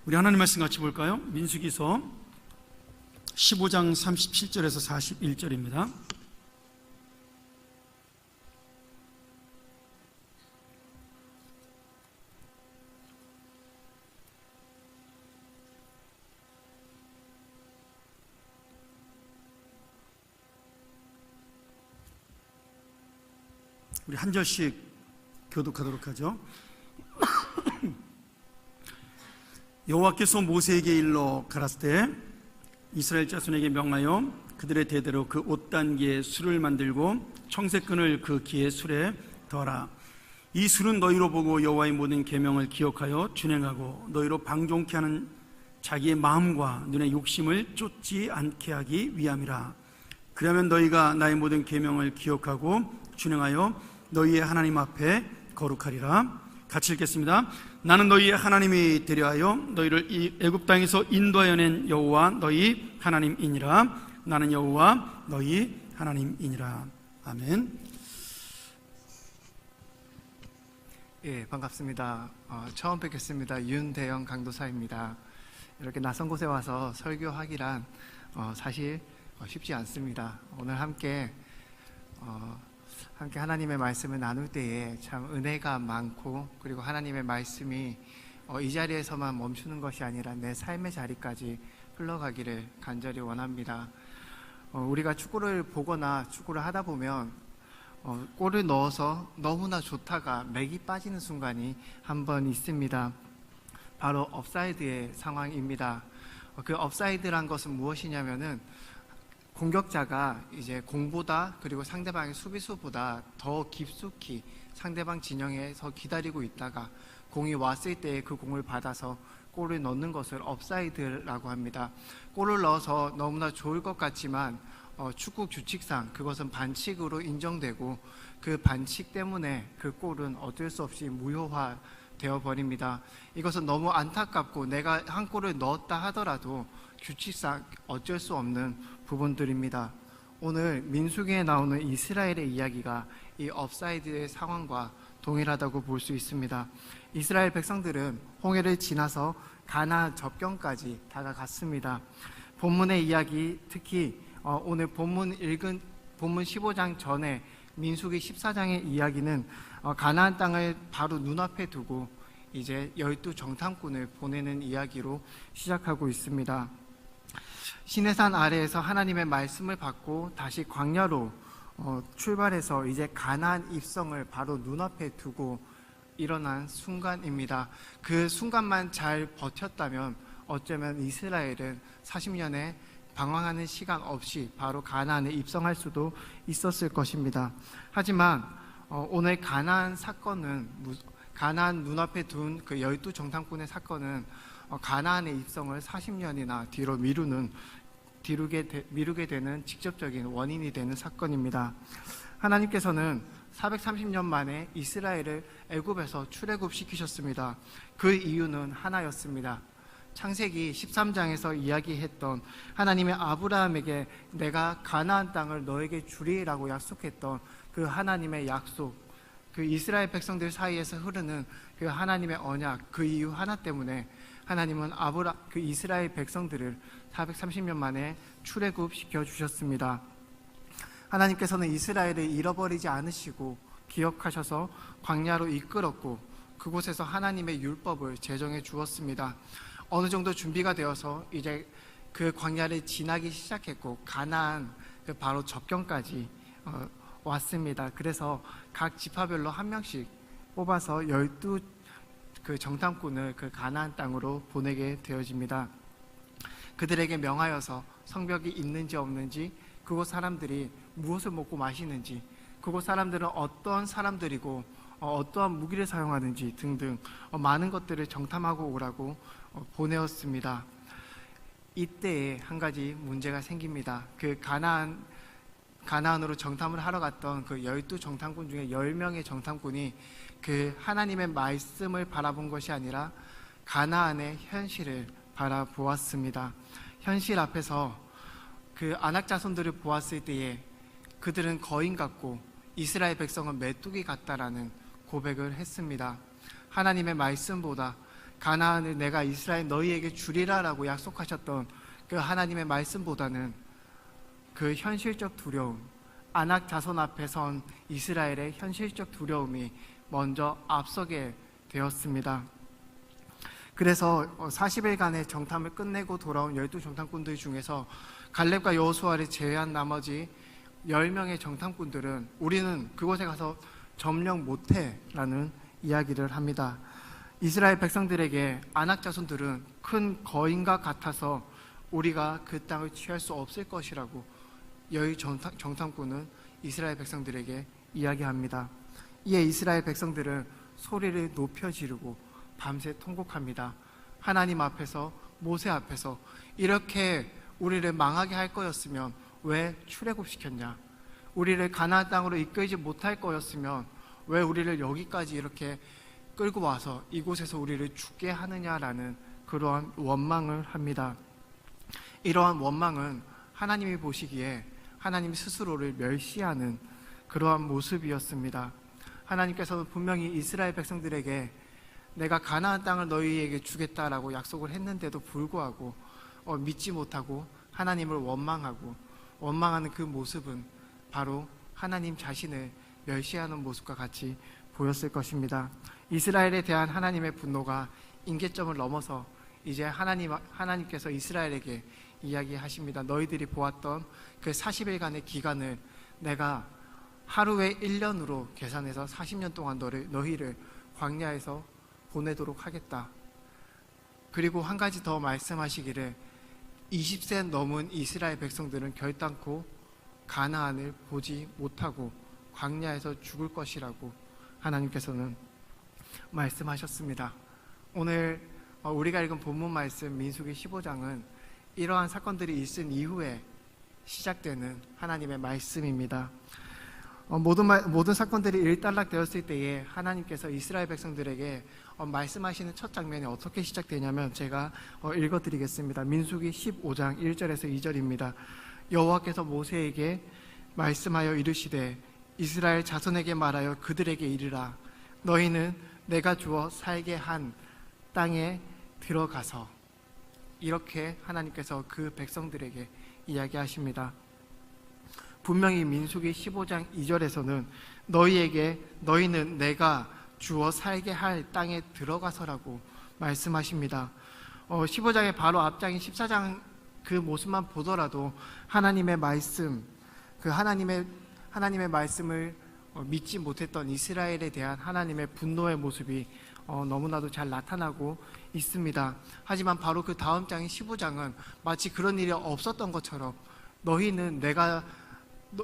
우리 하나님 말씀 같이 볼까요? 민수기서 15장 37절에서 41절입니다. 우리 한 절씩 교독하도록 하죠. 여호와께서 모세에게 일러 가라사대 이스라엘 자손에게 명하여 그들의 대대로 그 옷단기에 술을 만들고 청색끈을 그 기의 술에 더하라. 이 술은 너희로 보고 여호와의 모든 계명을 기억하여 준행하고 너희로 방종케 하는 자기의 마음과 눈의 욕심을 쫓지 않게 하기 위함이라. 그러면 너희가 나의 모든 계명을 기억하고 준행하여 너희의 하나님 앞에 거룩하리라. 같이 읽겠습니다. 나는 너희의 하나님이 되려 하여 너희를 이 애굽 땅에서 인도하여 낸 여호와 너희 하나님이니라. 나는 여호와 너희 하나님이니라. 아멘. 예, 반갑습니다. 처음 뵙겠습니다. 윤대영 강도사입니다. 이렇게 낯선 곳에 와서 설교하기란 사실 쉽지 않습니다. 오늘 함께 하나님의 말씀을 나눌 때에 참 은혜가 많고, 그리고 하나님의 말씀이 이 자리에서만 멈추는 것이 아니라 내 삶의 자리까지 흘러가기를 간절히 원합니다. 우리가 축구를 보거나 축구를 하다 보면 골을 넣어서 너무나 좋다가 맥이 빠지는 순간이 한 번 있습니다. 바로 업사이드의 상황입니다. 그 업사이드란 것은 무엇이냐면은 공격자가 이제 공보다, 그리고 상대방의 수비수보다 더 깊숙이 상대방 진영에서 기다리고 있다가 공이 왔을 때 그 공을 받아서 골을 넣는 것을 업사이드라고 합니다. 골을 넣어서 너무나 좋을 것 같지만 축구 규칙상 그것은 반칙으로 인정되고, 그 반칙 때문에 그 골은 어쩔 수 없이 무효화 되어 버립니다. 이것은 너무 안타깝고, 내가 한 골을 넣었다 하더라도 규칙상 어쩔 수 없는 부분들입니다. 오늘 민수기에 나오는 이스라엘의 이야기가 이 업사이드의 상황과 동일하다고 볼 수 있습니다. 이스라엘 백성들은 홍해를 지나서 가나안 접경까지 다가갔습니다. 본문의 이야기, 특히 오늘 본문 15장 전에 민수기 14장의 이야기는 가나안 땅을 바로 눈앞에 두고 이제 12정탐꾼을 보내는 이야기로 시작하고 있습니다. 시내산 아래에서 하나님의 말씀을 받고 다시 광야로 출발해서 이제 가나안 입성을 바로 눈앞에 두고 일어난 순간입니다. 그 순간만 잘 버텼다면 어쩌면 이스라엘은 40년의 방황하는 시간 없이 바로 가나안에 입성할 수도 있었을 것입니다. 하지만 오늘 가나안 사건은, 가나안 눈앞에 둔 그 12정탐꾼의 사건은 가나안의 입성을 40년이나 뒤로 미루게 되는 직접적인 원인이 되는 사건입니다. 하나님께서는 430년 만에 이스라엘을 애굽에서 출애굽시키셨습니다. 그 이유는 하나였습니다. 창세기 13장에서 이야기했던 하나님의 아브라함에게 내가 가나안 땅을 너에게 주리라고 약속했던 그 하나님의 약속, 그 이스라엘 백성들 사이에서 흐르는 그 하나님의 언약, 그 이유 하나 때문에 하나님은 그 이스라엘 백성들을 430년 만에 출애굽시켜 주셨습니다. 하나님께서는 이스라엘을 잃어버리지 않으시고 기억하셔서 광야로 이끌었고, 그곳에서 하나님의 율법을 제정해 주었습니다. 어느 정도 준비가 되어서 이제 그 광야를 지나기 시작했고, 가나안 그 바로 접경까지 왔습니다. 그래서 각 지파별로 한 명씩 뽑아서 12 그 정탐꾼을 그 가나안 땅으로 보내게 되어집니다. 그들에게 명하여서 성벽이 있는지 없는지, 그곳 사람들이 무엇을 먹고 마시는지, 그곳 사람들은 어떠한 사람들이고 어떠한 무기를 사용하는지 등등 많은 것들을 정탐하고 오라고 보내었습니다. 이때에 한 가지 문제가 생깁니다. 그 가나안으로 정탐을 하러 갔던 그 12정탐꾼 중에 10명의 정탐꾼이 그 하나님의 말씀을 바라본 것이 아니라 가나안의 현실을 바라보았습니다. 현실 앞에서 그 아낙 자손들을 보았을 때에 그들은 거인 같고 이스라엘 백성은 메뚜기 같다라는 고백을 했습니다. 하나님의 말씀보다 가나안을 내가 이스라엘 너희에게 주리라라고 약속하셨던 그 하나님의 말씀보다는 그 현실적 두려움, 아낙 자손 앞에 선 이스라엘의 현실적 두려움이 먼저 앞서게 되었습니다. 그래서 40일간의 정탐을 끝내고 돌아온 12정탐꾼들 중에서 갈렙과 여호수아를 제외한 나머지 10명의 정탐꾼들은 우리는 그곳에 가서 점령 못해 라는 이야기를 합니다. 이스라엘 백성들에게 아낙 자손들은 큰 거인과 같아서 우리가 그 땅을 취할 수 없을 것이라고 여의 정탐꾼은 이스라엘 백성들에게 이야기합니다. 이에 이스라엘 백성들은 소리를 높여 지르고 밤새 통곡합니다. 하나님 앞에서, 모세 앞에서 이렇게 우리를 망하게 할 거였으면 왜 출애굽시켰냐? 우리를 가나안 땅으로 이끌지 못할 거였으면 왜 우리를 여기까지 이렇게 끌고 와서 이곳에서 우리를 죽게 하느냐라는 그러한 원망을 합니다. 이러한 원망은 하나님이 보시기에 하나님 스스로를 멸시하는 그러한 모습이었습니다. 하나님께서는 분명히 이스라엘 백성들에게 내가 가나안 땅을 너희에게 주겠다라고 약속을 했는데도 불구하고 믿지 못하고 하나님을 원망하는 그 모습은 바로 하나님 자신을 멸시하는 모습과 같이 보였을 것입니다. 이스라엘에 대한 하나님의 분노가 임계점을 넘어서 이제 하나님께서 이스라엘에게 이야기하십니다. 너희들이 보았던 그 40일간의 기간을 내가 하루에 1년으로 계산해서 40년 동안 너희를 광야에서 보내도록 하겠다. 그리고 한 가지 더 말씀하시기를 20세 넘은 이스라엘 백성들은 결단코 가나안을 보지 못하고 광야에서 죽을 것이라고 하나님께서는 말씀하셨습니다. 오늘 우리가 읽은 본문 말씀 민수기 15장은 이러한 사건들이 있은 이후에 시작되는 하나님의 말씀입니다. 모든 사건들이 일단락되었을 때에 하나님께서 이스라엘 백성들에게 말씀하시는 첫 장면이 어떻게 시작되냐면 제가 읽어드리겠습니다. 민수기 15장 1절에서 2절입니다. 여호와께서 모세에게 말씀하여 이르시되 이스라엘 자손에게 말하여 그들에게 이르라. 너희는 내가 주어 살게 한 땅에 들어가서, 이렇게 하나님께서 그 백성들에게 이야기하십니다. 분명히 민수기 15장 2절에서는 너희는 내가 주어 살게 할 땅에 들어가서라고 말씀하십니다. 15장의 바로 앞장인 14장 그 모습만 보더라도 하나님의 말씀, 그 하나님의 말씀을 믿지 못했던 이스라엘에 대한 하나님의 분노의 모습이 너무나도 잘 나타나고 있습니다. 하지만 바로 그 다음 장인 15장은 마치 그런 일이 없었던 것처럼 너희는 내가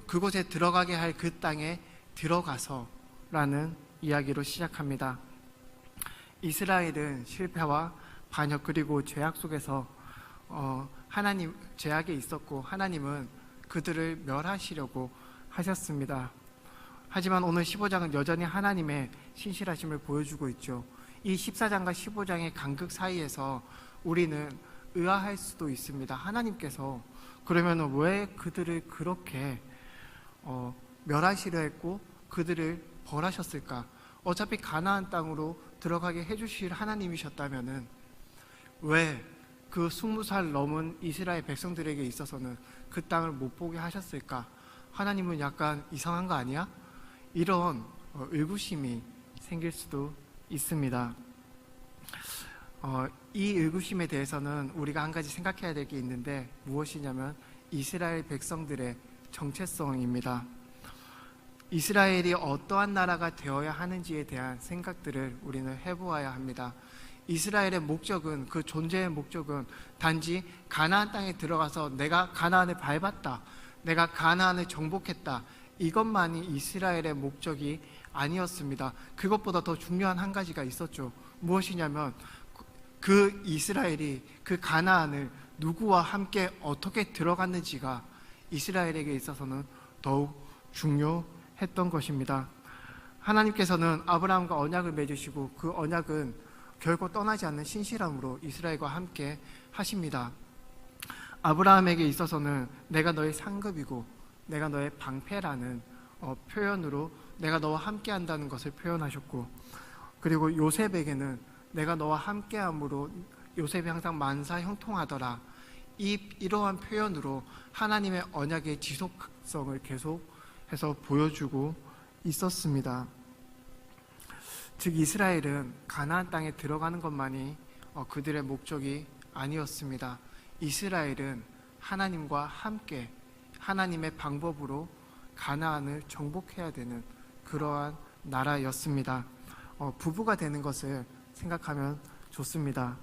그곳에 들어가게 할 그 땅에 들어가서 라는 이야기로 시작합니다. 이스라엘은 실패와 반역 그리고 죄악 속에서 죄악에 있었고 하나님은 그들을 멸하시려고 하셨습니다. 하지만 오늘 15장은 여전히 하나님의 신실하심을 보여주고 있죠. 이 14장과 15장의 간극 사이에서 우리는 의아할 수도 있습니다. 하나님께서 그러면 왜 그들을 그렇게 멸하시려 했고 그들을 벌하셨을까? 어차피 가나안 땅으로 들어가게 해주실 하나님이셨다면은 왜 그 20살 넘은 이스라엘 백성들에게 있어서는 그 땅을 못 보게 하셨을까? 하나님은 약간 이상한 거 아니야? 이런 의구심이 생길 수도 있습니다. 이 의구심에 대해서는 우리가 한 가지 생각해야 될 게 있는데 무엇이냐면 이스라엘 백성들의 정체성입니다. 이스라엘이 어떠한 나라가 되어야 하는지에 대한 생각들을 우리는 해보아야 합니다. 이스라엘의 목적은, 그 존재의 목적은 단지 가나안 땅에 들어가서 내가 가나안을 밟았다, 내가 가나안을 정복했다, 이것만이 이스라엘의 목적이 아니었습니다. 그것보다 더 중요한 한 가지가 있었죠. 무엇이냐면 그 이스라엘이 그 가나안을 누구와 함께 어떻게 들어갔는지가 이스라엘에게 있어서는 더욱 중요했던 것입니다. 하나님께서는 아브라함과 언약을 맺으시고 그 언약은 결코 떠나지 않는 신실함으로 이스라엘과 함께 하십니다. 아브라함에게 있어서는 내가 너의 상급이고 내가 너의 방패라는 표현으로 내가 너와 함께 한다는 것을 표현하셨고, 그리고 요셉에게는 내가 너와 함께함으로 요셉이 항상 만사 형통하더라. 이러한 표현으로 하나님의 언약의 지속성을 계속해서 보여주고 있었습니다. 즉 이스라엘은 가나안 땅에 들어가는 것만이 그들의 목적이 아니었습니다. 이스라엘은 하나님과 함께 하나님의 방법으로 가나안을 정복해야 되는 그러한 나라였습니다. 부부가 되는 것을 생각하면 좋습니다.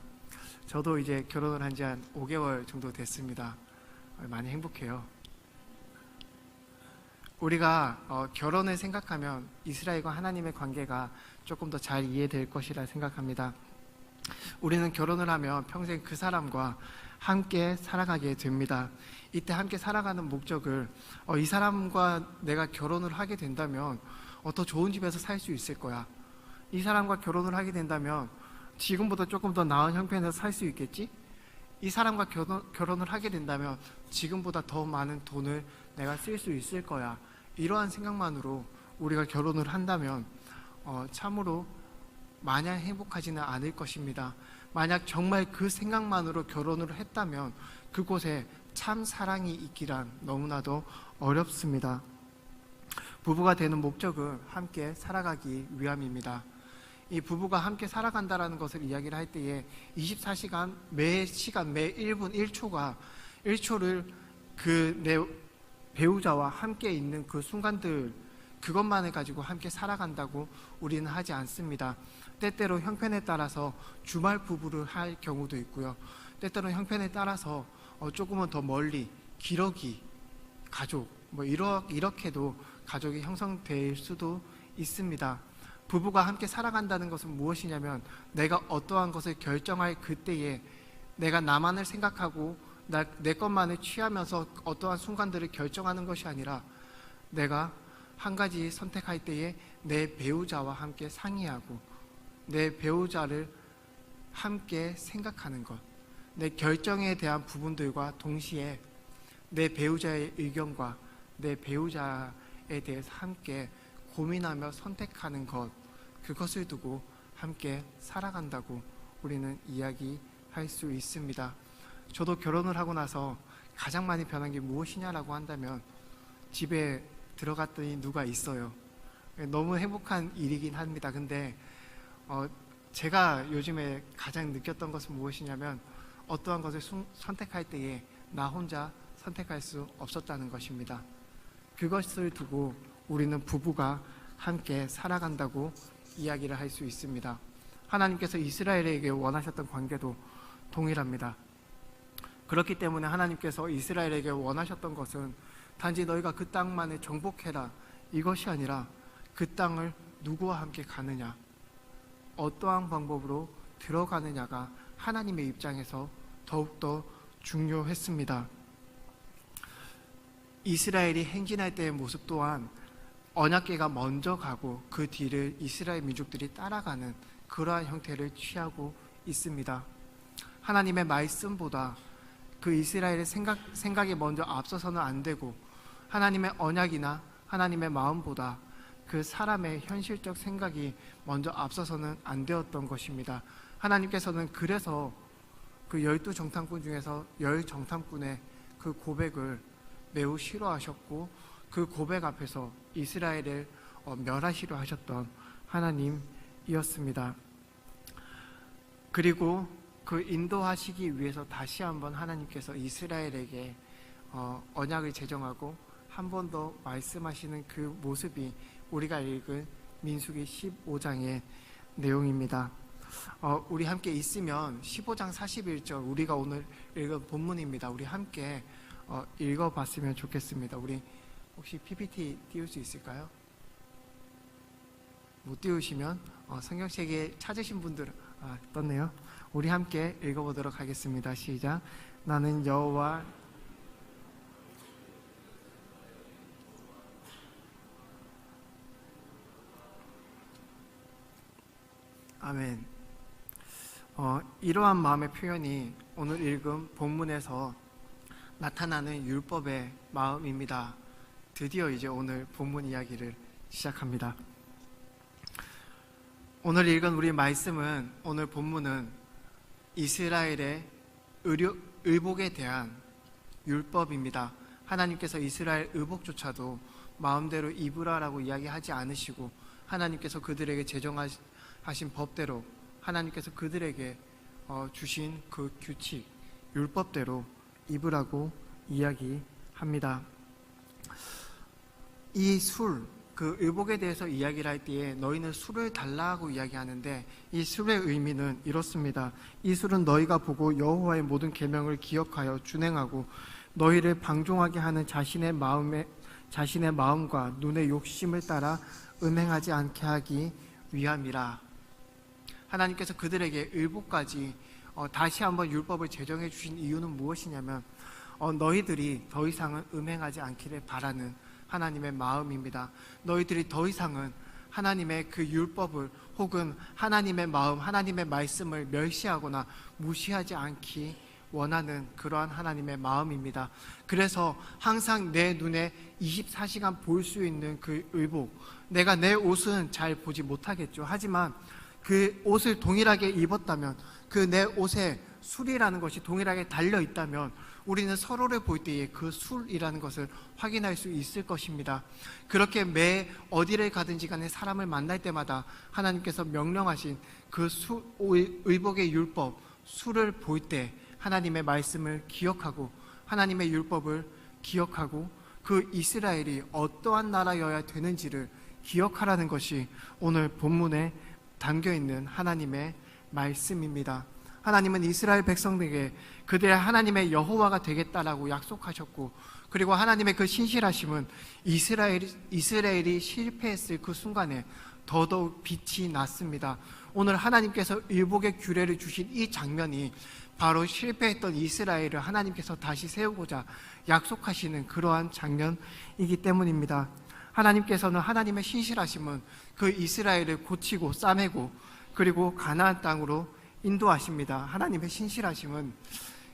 저도 이제 결혼을 한 지 한 5개월 정도 됐습니다. 많이 행복해요. 우리가 결혼을 생각하면 이스라엘과 하나님의 관계가 조금 더 잘 이해될 것이라 생각합니다. 우리는 결혼을 하면 평생 그 사람과 함께 살아가게 됩니다. 이때 함께 살아가는 목적을 이 사람과 내가 결혼을 하게 된다면 더 좋은 집에서 살 수 있을 거야. 이 사람과 결혼을 하게 된다면 지금보다 조금 더 나은 형편에서 살 수 있겠지? 이 사람과 결혼을 하게 된다면 지금보다 더 많은 돈을 내가 쓸 수 있을 거야. 이러한 생각만으로 우리가 결혼을 한다면 참으로 마냥 행복하지는 않을 것입니다. 만약 정말 그 생각만으로 결혼을 했다면 그곳에 참 사랑이 있기란 너무나도 어렵습니다. 부부가 되는 목적은 함께 살아가기 위함입니다. 이 부부가 함께 살아간다라는 것을 이야기를 할 때에 24시간 매 1분 1초를 그 내 배우자와 함께 있는 그 순간들 그것만을 가지고 함께 살아간다고 우리는 하지 않습니다. 때때로 형편에 따라서 주말 부부를 할 경우도 있고요. 때때로 형편에 따라서 조금은 더 멀리 기러기 가족 이렇게도 가족이 형성될 수도 있습니다. 부부가 함께 살아간다는 것은 무엇이냐면 내가 어떠한 것을 결정할 그때에 내가 나만을 생각하고 내 것만을 취하면서 어떠한 순간들을 결정하는 것이 아니라 내가 한 가지 선택할 때에 내 배우자와 함께 상의하고 내 배우자를 함께 생각하는 것, 내 결정에 대한 부분들과 동시에 내 배우자의 의견과 내 배우자에 대해서 함께 고민하며 선택하는 것, 그것을 두고 함께 살아간다고 우리는 이야기할 수 있습니다. 저도 결혼을 하고 나서 가장 많이 변한 게 무엇이냐라고 한다면 집에 들어갔더니 누가 있어요. 너무 행복한 일이긴 합니다. 근데 제가 요즘에 가장 느꼈던 것은 무엇이냐면 어떠한 것을 선택할 때에 나 혼자 선택할 수 없었다는 것입니다. 그것을 두고 우리는 부부가 함께 살아간다고 이야기를 할 수 있습니다. 하나님께서 이스라엘에게 원하셨던 관계도 동일합니다. 그렇기 때문에 하나님께서 이스라엘에게 원하셨던 것은 단지 너희가 그 땅만을 정복해라 이것이 아니라 그 땅을 누구와 함께 가느냐, 어떠한 방법으로 들어가느냐가 하나님의 입장에서 더욱더 중요했습니다. 이스라엘이 행진할 때의 모습 또한 언약궤가 먼저 가고 그 뒤를 이스라엘 민족들이 따라가는 그러한 형태를 취하고 있습니다. 하나님의 말씀보다 그 이스라엘의 생각이 먼저 앞서서는 안 되고 하나님의 언약이나 하나님의 마음보다 그 사람의 현실적 생각이 먼저 앞서서는 안 되었던 것입니다. 하나님께서는 그래서 그 12정탐꾼 중에서 10정탐꾼의 그 고백을 매우 싫어하셨고 그 고백 앞에서 이스라엘을 멸하시려 하셨던 하나님이었습니다. 그리고 그 인도하시기 위해서 다시 한번 하나님께서 이스라엘에게 언약을 제정하고 한 번 더 말씀하시는 그 모습이 우리가 읽은 민수기 15장의 내용입니다. 우리 함께 있으면 15장 41절 우리가 오늘 읽은 본문입니다. 우리 함께 읽어봤으면 좋겠습니다. 우리 혹시 PPT 띄울 수 있을까요? 못 띄우시면 성경책에 찾으신 분들 떴네요. 우리 함께 읽어보도록 하겠습니다. 시작. 나는 여호와 아멘. 이러한 마음의 표현이 오늘 읽은 본문에서 나타나는 율법의 마음입니다. 드디어 이제 오늘 본문 이야기를 시작합니다. 오늘 읽은 우리 말씀은, 오늘 본문은 이스라엘의 의복에 대한 율법입니다. 하나님께서 이스라엘 의복조차도 마음대로 입으라라고 이야기하지 않으시고, 하나님께서 그들에게 제정하신 법대로 하나님께서 그들에게 주신 그 규칙, 율법대로 입으라고 이야기합니다. 이 술, 그 의복에 대해서 이야기를 할 때에 너희는 술을 달라고 이야기하는데, 이 술의 의미는 이렇습니다. 이 술은 너희가 보고 여호와의 모든 계명을 기억하여 준행하고 너희를 방종하게 하는 자신의 마음과 눈의 욕심을 따라 음행하지 않게 하기 위함이라. 하나님께서 그들에게 의복까지 다시 한번 율법을 제정해 주신 이유는 무엇이냐면, 너희들이 더 이상은 음행하지 않기를 바라는 하나님의 마음입니다. 너희들이 더 이상은 하나님의 그 율법을, 혹은 하나님의 마음, 하나님의 말씀을 멸시하거나 무시하지 않기 원하는 그러한 하나님의 마음입니다. 그래서 항상 내 눈에 24시간 볼 수 있는 그 의복, 내가 내 옷은 잘 보지 못하겠죠. 하지만 그 옷을 동일하게 입었다면, 그 내 옷에 술이라는 것이 동일하게 달려있다면 우리는 서로를 볼 때에 그 술이라는 것을 확인할 수 있을 것입니다. 그렇게 매 어디를 가든지 간에 사람을 만날 때마다 하나님께서 명령하신 그 의복의 율법, 술을 볼 때 하나님의 말씀을 기억하고 하나님의 율법을 기억하고 그 이스라엘이 어떠한 나라여야 되는지를 기억하라는 것이 오늘 본문에 담겨있는 하나님의 말씀입니다. 하나님은 이스라엘 백성들에게 그들의 하나님의 여호와가 되겠다라고 약속하셨고, 그리고 하나님의 그 신실하심은 이스라엘이 실패했을 그 순간에 더더욱 빛이 났습니다. 오늘 하나님께서 의복의 규례를 주신 이 장면이 바로 실패했던 이스라엘을 하나님께서 다시 세우고자 약속하시는 그러한 장면이기 때문입니다. 하나님께서는, 하나님의 신실하심은 그 이스라엘을 고치고 싸매고 그리고 가나안 땅으로 인도하십니다. 하나님의 신실하심은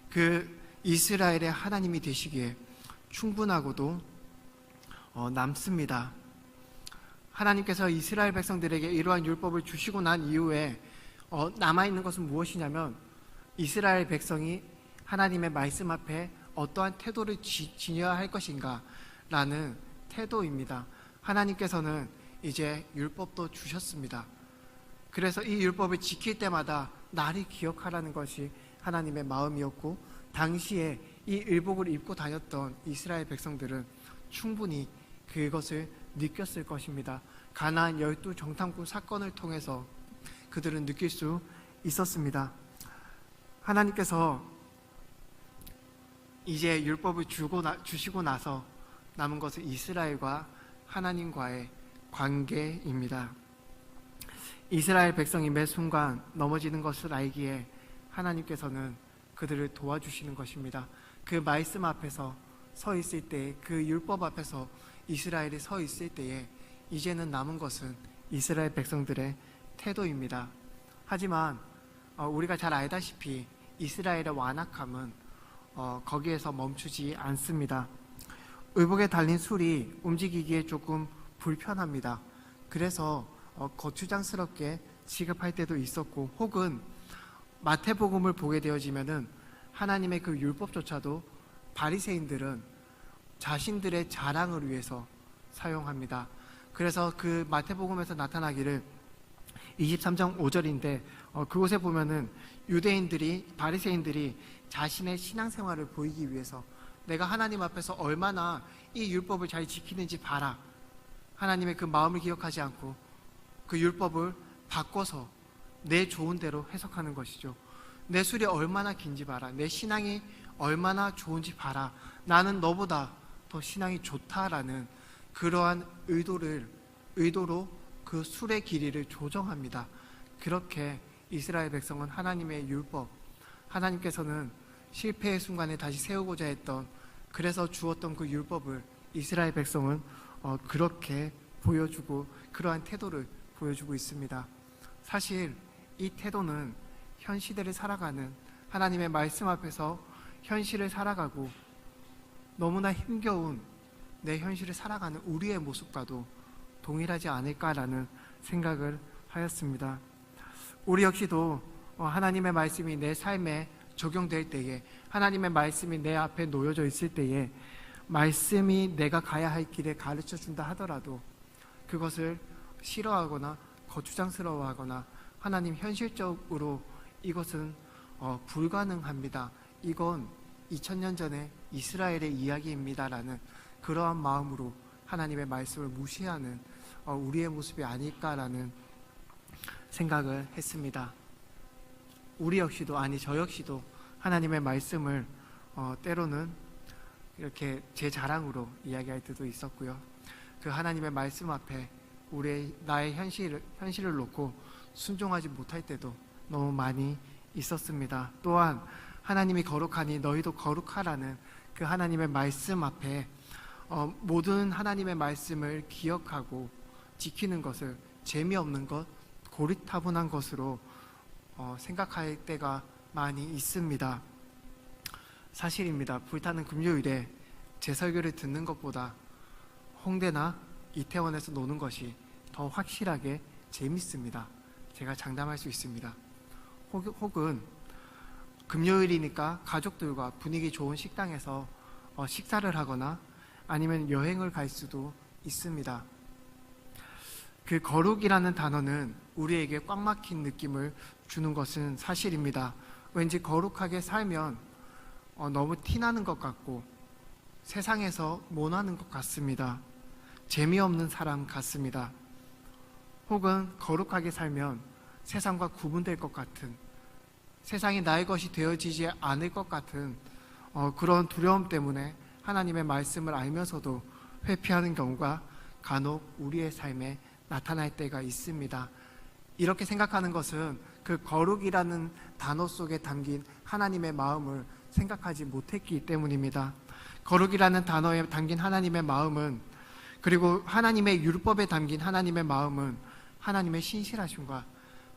그 이스라엘의 하나님이 되시기에 충분하고도 남습니다. 하나님께서 이스라엘 백성들에게 이러한 율법을 주시고 난 이후에 남아있는 것은 무엇이냐면, 이스라엘 백성이 하나님의 말씀 앞에 어떠한 태도를 지녀야 할 것인가 라는 태도입니다. 하나님께서는 이제 율법도 주셨습니다. 그래서 이 율법을 지킬 때마다 나를 기억하라는 것이 하나님의 마음이었고, 당시에 이 의복을 입고 다녔던 이스라엘 백성들은 충분히 그것을 느꼈을 것입니다. 가나안 12정탐꾼 사건을 통해서 그들은 느낄 수 있었습니다. 하나님께서 이제 율법을 주시고 나서 남은 것은 이스라엘과 하나님과의 관계입니다. 이스라엘 백성이 매 순간 넘어지는 것을 알기에 하나님께서는 그들을 도와주시는 것입니다. 그 말씀 앞에서 서 있을 때, 그 율법 앞에서 이스라엘이 서 있을 때에 이제는 남은 것은 이스라엘 백성들의 태도입니다. 하지만 우리가 잘 알다시피 이스라엘의 완악함은 거기에서 멈추지 않습니다. 의복에 달린 술이 움직이기에 조금 불편합니다. 그래서 거추장스럽게 취급할 때도 있었고, 혹은 마태복음을 보게 되어지면은 하나님의 그 율법조차도 바리새인들은 자신들의 자랑을 위해서 사용합니다. 그래서 그 마태복음에서 나타나기를 23장 5절인데 그곳에 보면은 바리새인들이 자신의 신앙생활을 보이기 위해서 내가 하나님 앞에서 얼마나 이 율법을 잘 지키는지 봐라, 하나님의 그 마음을 기억하지 않고 그 율법을 바꿔서 내 좋은 대로 해석하는 것이죠. 내 술이 얼마나 긴지 봐라, 내 신앙이 얼마나 좋은지 봐라, 나는 너보다 더 신앙이 좋다라는 그러한 의도로 그 술의 길이를 조정합니다. 그렇게 이스라엘 백성은 하나님의 율법, 하나님께서는 실패의 순간에 다시 세우고자 했던, 그래서 주었던 그 율법을 이스라엘 백성은 그렇게 보여주고 그러한 태도를 보여주고 있습니다. 사실 이 태도는 현 시대를 살아가는, 하나님의 말씀 앞에서 현실을 살아가고 너무나 힘겨운 내 현실을 살아가는 우리의 모습과도 동일하지 않을까라는 생각을 하였습니다. 우리 역시도 하나님의 말씀이 내 삶에 적용될 때에, 하나님의 말씀이 내 앞에 놓여져 있을 때에, 말씀이 내가 가야 할 길에 가르쳐 준다 하더라도 그것을 싫어하거나 거추장스러워하거나 하나님 현실적으로 이것은 불가능합니다, 이건 2000년 전에 이스라엘의 이야기입니다라는 그러한 마음으로 하나님의 말씀을 무시하는 우리의 모습이 아닐까라는 생각을 했습니다. 우리 역시도, 아니 저 역시도 하나님의 말씀을 때로는 이렇게 제 자랑으로 이야기할 때도 있었고요. 그 하나님의 말씀 앞에 나의 현실을 놓고 순종하지 못할 때도 너무 많이 있었습니다. 또한 하나님이 거룩하니 너희도 거룩하라는 그 하나님의 말씀 앞에 모든 하나님의 말씀을 기억하고 지키는 것을 재미없는 것, 고리타분한 것으로 생각할 때가 많이 있습니다. 사실입니다. 불타는 금요일에 제 설교를 듣는 것보다 홍대나 이태원에서 노는 것이 더 확실하게 재밌습니다. 제가 장담할 수 있습니다. 혹은 금요일이니까 가족들과 분위기 좋은 식당에서 식사를 하거나 아니면 여행을 갈 수도 있습니다. 그 거룩이라는 단어는 우리에게 꽉 막힌 느낌을 주는 것은 사실입니다. 왠지 거룩하게 살면 너무 티나는 것 같고 세상에서 모나는 것 같습니다. 재미없는 사람 같습니다. 혹은 거룩하게 살면 세상과 구분될 것 같은, 세상이 나의 것이 되어지지 않을 것 같은 그런 두려움 때문에 하나님의 말씀을 알면서도 회피하는 경우가 간혹 우리의 삶에 나타날 때가 있습니다. 이렇게 생각하는 것은 그 거룩이라는 단어 속에 담긴 하나님의 마음을 생각하지 못했기 때문입니다. 거룩이라는 단어에 담긴 하나님의 마음은, 그리고 하나님의 율법에 담긴 하나님의 마음은 하나님의 신실하심과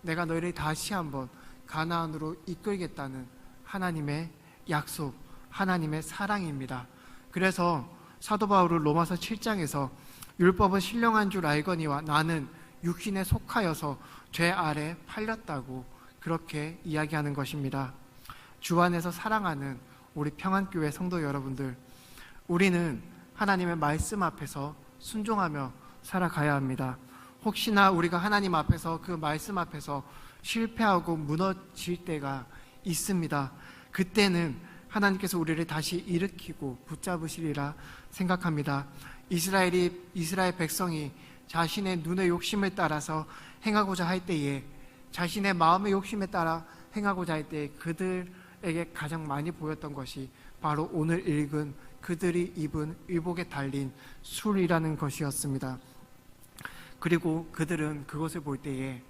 내가 너희를 다시 한번 가나안으로 이끌겠다는 하나님의 약속, 하나님의 사랑입니다. 그래서 사도 바울은 로마서 7장에서 율법은 신령한 줄 알거니와 나는 육신에 속하여서 죄 아래 팔렸다고 그렇게 이야기하는 것입니다. 주 안에서 사랑하는 우리 평안교회 성도 여러분들, 우리는 하나님의 말씀 앞에서 순종하며 살아가야 합니다. 혹시나 우리가 하나님 앞에서, 그 말씀 앞에서 실패하고 무너질 때가 있습니다. 그때는 하나님께서 우리를 다시 일으키고 붙잡으시리라 생각합니다. 이스라엘 백성이 자신의 눈의 욕심을 따라서 행하고자 할 때에, 자신의 마음의 욕심에 따라 행하고자 할 때에 그들에게 가장 많이 보였던 것이 바로 오늘 읽은 그들이 입은 의복에 달린 술이라는 것이었습니다. 그리고 그들은 그것을 볼 때에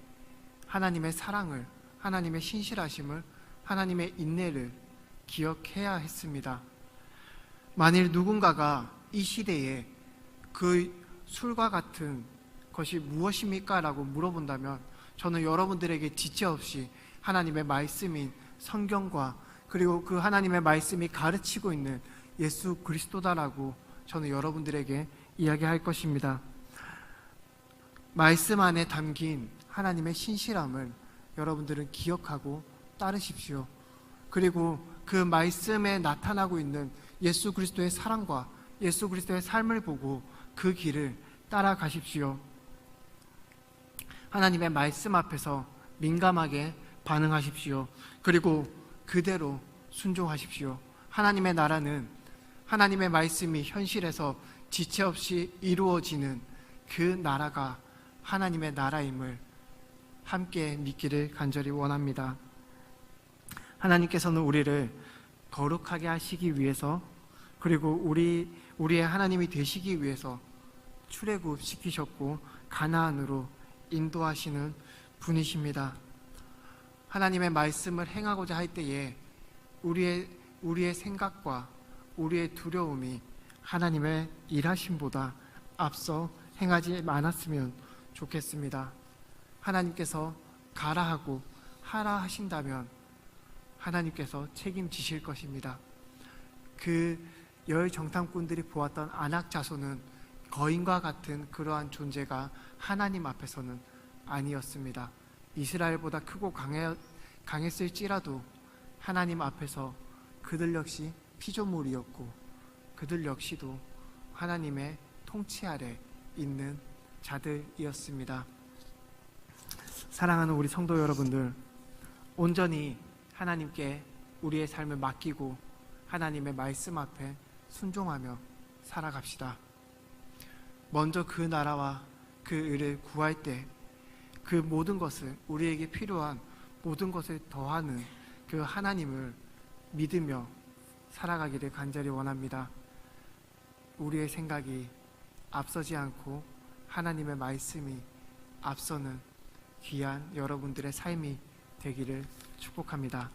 하나님의 사랑을, 하나님의 신실하심을, 하나님의 인내를 기억해야 했습니다. 만일 누군가가 이 시대에 그 술과 같은 것이 무엇입니까? 라고 물어본다면 저는 여러분들에게 지체 없이 하나님의 말씀인 성경과 그리고 그 하나님의 말씀이 가르치고 있는 예수 그리스도다라고 저는 여러분들에게 이야기할 것입니다. 말씀 안에 담긴 하나님의 신실함을 여러분들은 기억하고 따르십시오. 그리고 그 말씀에 나타나고 있는 예수 그리스도의 사랑과 예수 그리스도의 삶을 보고 그 길을 따라가십시오. 하나님의 말씀 앞에서 민감하게 반응하십시오. 그리고 그대로 순종하십시오. 하나님의 나라는 하나님의 말씀이 현실에서 지체 없이 이루어지는 그 나라가 하나님의 나라임을 함께 믿기를 간절히 원합니다. 하나님께서는 우리를 거룩하게 하시기 위해서, 그리고 우리의 하나님이 되시기 위해서 출애굽시키셨고 가나안으로 인도하시는 분이십니다. 하나님의 말씀을 행하고자 할 때에 우리의 생각과 우리의 두려움이 하나님의 일하심보다 앞서 행하지 않았으면 좋겠습니다. 하나님께서 가라 하고 하라 하신다면 하나님께서 책임지실 것입니다. 그 열 정탐꾼들이 보았던 안악 자손은 거인과 같은 그러한 존재가 하나님 앞에서는 아니었습니다. 이스라엘보다 크고 강했을지라도 하나님 앞에서 그들 역시 피조물이었고 그들 역시도 하나님의 통치 아래 있는 자들이었습니다. 사랑하는 우리 성도 여러분들, 온전히 하나님께 우리의 삶을 맡기고 하나님의 말씀 앞에 순종하며 살아갑시다. 먼저 그 나라와 그 의를 구할 때 그 모든 것을, 우리에게 필요한 모든 것을 더하는 그 하나님을 믿으며 살아가기를 간절히 원합니다. 우리의 생각이 앞서지 않고 하나님의 말씀이 앞서는 귀한 여러분들의 삶이 되기를 축복합니다.